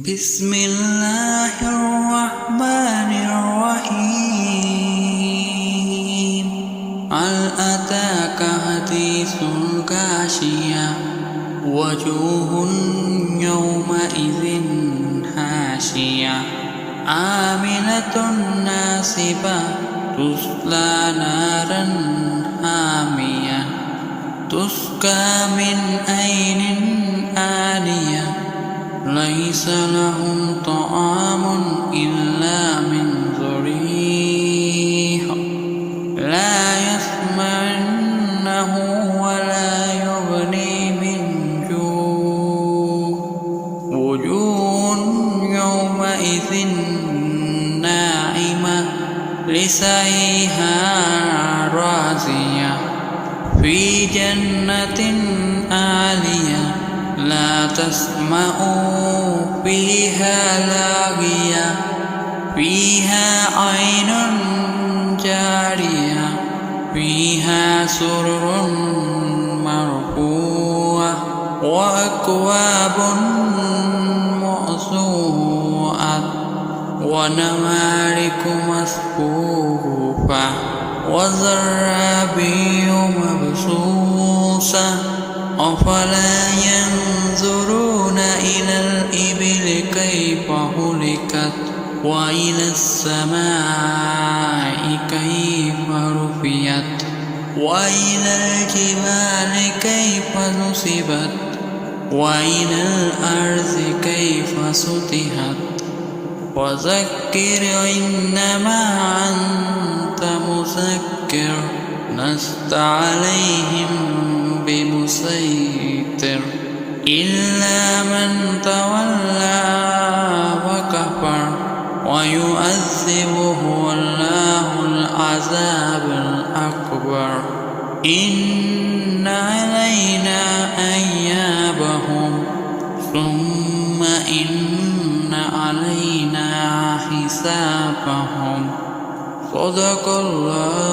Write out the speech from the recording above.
بسم الله الرحمن الرحيم هل أتاك حديث الغاشية وجوه يومئذ خاشعة عاملة ناصبة تصلى نارا حامية تسقى من عين آنية ليس لهم طعام إلا من ضريع لا يسمعنه ولا يغني من جوع وجوه يومئذ ناعمة لسعيها راضية في جنة عالية لا تسمع فيها لاغية فيها عين جارية فيها سرر مرفوعة وأكواب موضوعة ونمارق مصفوفة وزرابي مبثوثة أفلا ينظرون إلى الإبل كيف خلقت وإلى السماء كيف رفعت وإلى الجبال كيف نصبت وإلى الأرض كيف سطحت وذكر إنما أنت مذكر لست عليهم بمسيطر إلا من تولى وكفر ويؤذبه الله العذاب الأكبر إن علينا إيابهم ثم إن علينا حسابهم صدق الله